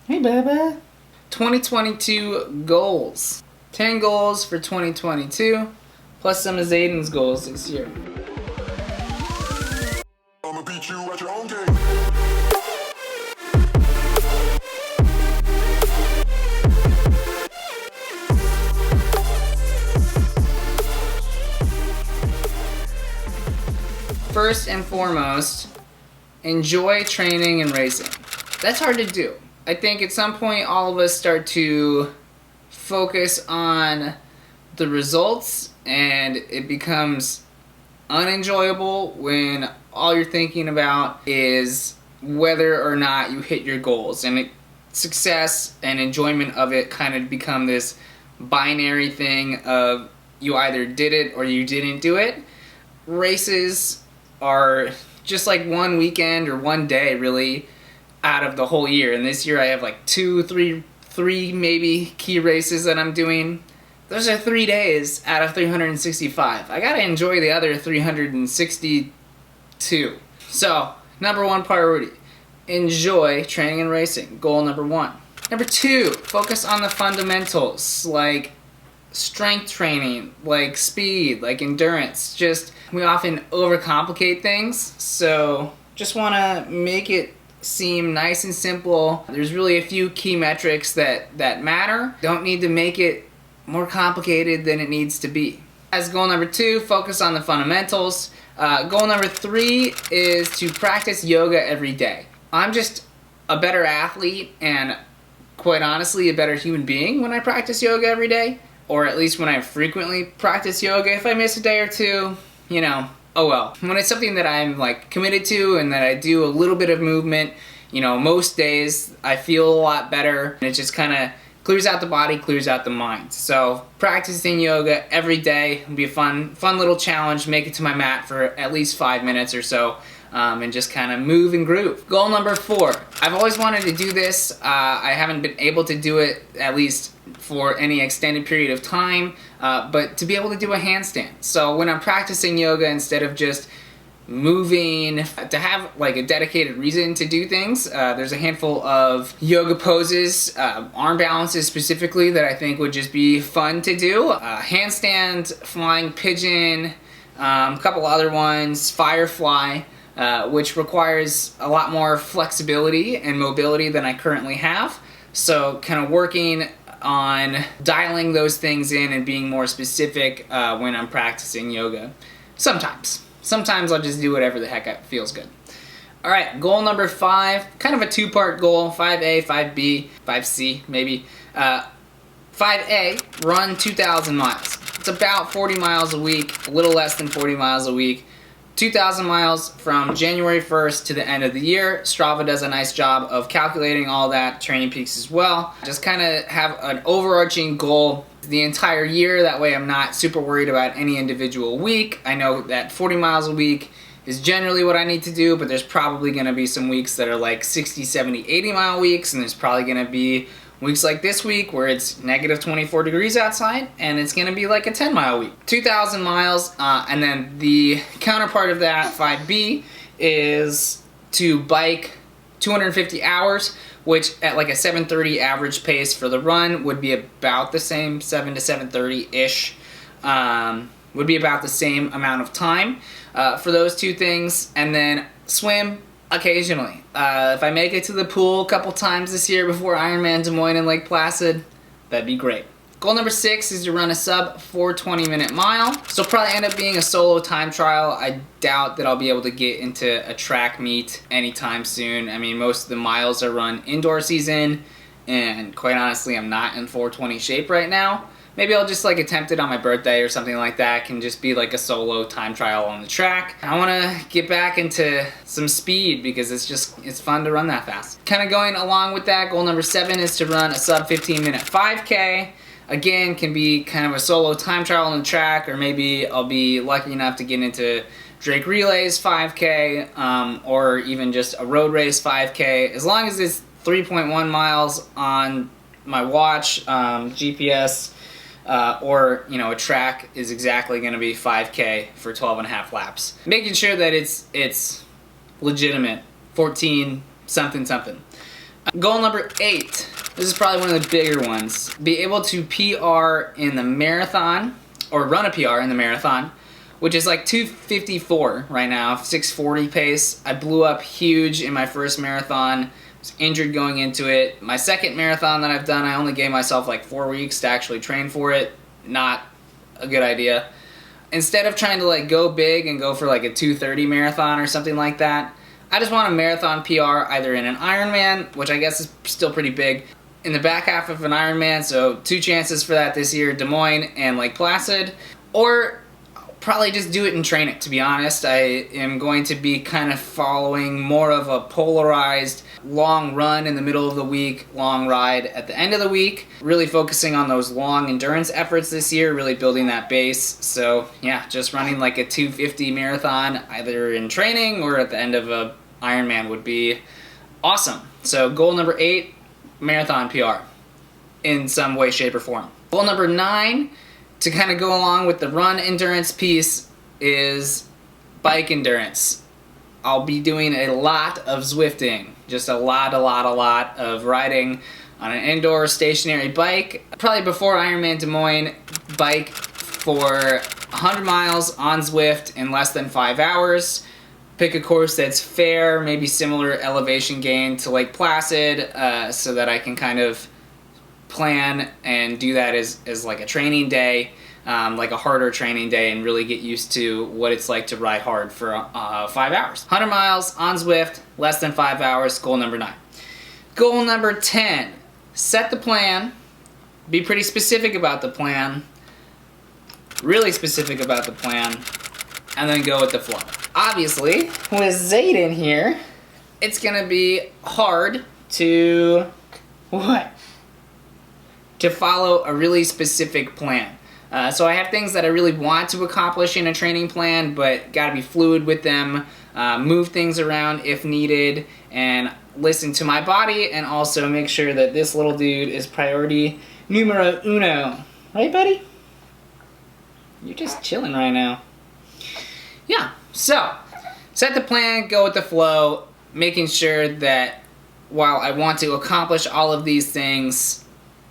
Hey, Baba. 2022 goals. 10 goals for 2022, plus some of Zayden's goals this year. I'ma beat you at your own game. First and foremost, enjoy training and racing. That's hard to do. I think at some point all of us start to focus on the results and it becomes unenjoyable when all you're thinking about is whether or not you hit your goals, and success and enjoyment of it kind of become this binary thing of you either did it or you didn't do it. Races are just like one weekend or one day really out of the whole year, and this year I have like three maybe key races that I'm doing. Those are 3 days out of 365. I gotta enjoy the other 362. So, number one priority, enjoy training and racing. Goal number one. Number two, focus on the fundamentals like strength training, like speed, like endurance. We often overcomplicate things, so just wanna make it seem nice and simple. There's really a few key metrics that matter. Don't need to make it more complicated than it needs to be. As goal number two, focus on the fundamentals. Goal number three is to practice yoga every day. I'm just a better athlete and quite honestly a better human being when I practice yoga every day, or at least when I frequently practice yoga. If I miss a day or two, you know, oh well. When it's something that I'm like committed to and that I do a little bit of movement, you know, most days I feel a lot better, and it just kind of clears out the body, clears out the mind. So practicing yoga every day will be a fun little challenge. Make it to my mat for at least 5 minutes or so, and just kind of move and groove. Goal number four. I've always wanted to do this. I haven't been able to do it, at least for any extended period of time, but to be able to do a handstand. So when I'm practicing yoga, instead of just moving, to have like a dedicated reason to do things, there's a handful of yoga poses, arm balances specifically, that I think would just be fun to do. Handstand, flying pigeon, a couple other ones, firefly, which requires a lot more flexibility and mobility than I currently have. So kind of working on dialing those things in and being more specific when I'm practicing yoga. Sometimes I'll just do whatever the heck feels good. All right, goal number five, kind of a two-part goal, 5A, 5B, 5C maybe. 5A, run 2,000 miles. It's about 40 miles a week, a little less than 40 miles a week. 2,000 miles from January 1st to the end of the year. Strava does a nice job of calculating all that, Training Peaks as well. Just kind of have an overarching goal the entire year. That way I'm not super worried about any individual week. I know that 40 miles a week is generally what I need to do, but there's probably going to be some weeks that are like 60, 70, 80 mile weeks, and there's probably going to be weeks like this week where it's negative 24 degrees outside and it's going to be like a 10-mile week. 2,000 miles, and then the counterpart of that, 5B, is to bike 250 hours, which at like a 7:30 average pace for the run would be about the same, 7 to 7:30-ish, would be about the same amount of time for those two things. And then swim occasionally. If I make it to the pool a couple times this year before Ironman Des Moines and Lake Placid, that'd be great. Goal number six is to run a sub 4:20 minute mile. So probably end up being a solo time trial. I doubt that I'll be able to get into a track meet anytime soon. I mean, most of the miles are run indoor season, and quite honestly, I'm not in 4:20 shape right now. Maybe I'll just like attempt it on my birthday or something like that. Can just be like a solo time trial on the track. I want to get back into some speed because it's fun to run that fast. Kind of going along with that, goal number seven is to run a sub 15 minute 5K. Again, can be kind of a solo time trial on the track, or maybe I'll be lucky enough to get into Drake Relays 5K, or even just a road race 5K. As long as it's 3.1 miles on my watch, GPS, or you know, a track is exactly going to be 5K for 12 and a half laps. Making sure that it's legitimate, 14 something something. Goal number 8. This is probably one of the bigger ones. Be able to PR in the marathon, or run a PR in the marathon, which is like 2:54 right now, 6:40 pace. I blew up huge in my first marathon. Was injured going into it. My second marathon that I've done, I only gave myself like 4 weeks to actually train for it. Not a good idea. Instead of trying to like go big and go for like a 2:30 marathon or something like that, I just want a marathon PR either in an Ironman, which I guess is still pretty big, in the back half of an Ironman, so 2 chances for that this year, Des Moines and Lake Placid, or probably just do it and train it, to be honest. I am going to be kind of following more of a polarized long run in the middle of the week, long ride at the end of the week, really focusing on those long endurance efforts this year, really building that base. So yeah, just running like a 2:50 marathon either in training or at the end of a Ironman would be awesome. So goal number 8, marathon PR in some way, shape, or form. Goal number 9, to kind of go along with the run endurance piece, is bike endurance. I'll be doing a lot of Zwifting, just a lot of riding on an indoor stationary bike. Probably before Ironman Des Moines, bike for 100 miles on Zwift in less than 5 hours. Pick a course that's fair, maybe similar elevation gain to Lake Placid, so that I can kind of plan and do that as like a training day, like a harder training day, and really get used to what it's like to ride hard for 5 hours. 100 miles on Zwift, less than 5 hours, goal number 9. Goal number 10, set the plan, be pretty specific about the plan, really specific about the plan, and then go with the flow. Obviously, with Zayden here, it's gonna be hard to, to follow a really specific plan. So I have things that I really want to accomplish in a training plan, but gotta be fluid with them, move things around if needed, and listen to my body, and also make sure that this little dude is priority numero uno. Right, buddy? You're just chilling right now. Yeah, so set the plan, go with the flow, making sure that while I want to accomplish all of these things,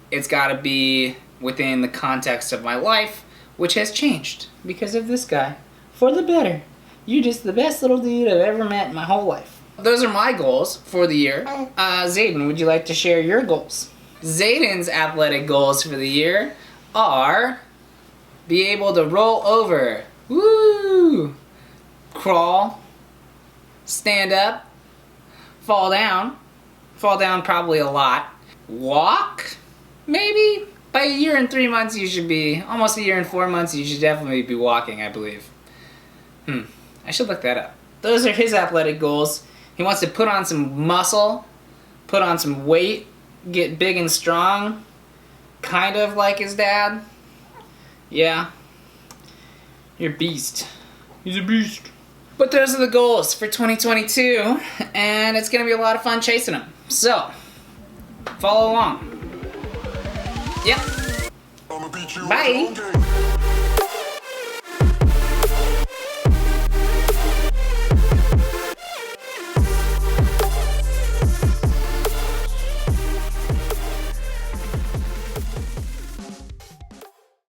it's got to be within the context of my life, which has changed because of this guy. For the better. You're just the best little dude I've ever met in my whole life. Those are my goals for the year. Zayden, would you like to share your goals? Zayden's athletic goals for the year are be able to roll over, woo, crawl, stand up, fall down probably a lot, walk, maybe. By a year and 3 months you should be, almost a year and 4 months you should definitely be walking, I believe. I should look that up. Those are his athletic goals. He wants to put on some muscle, put on some weight, get big and strong, kind of like his dad. Yeah, you're a beast. He's a beast. But those are the goals for 2022, and it's gonna be a lot of fun chasing them. So, follow along. Yep. Bye.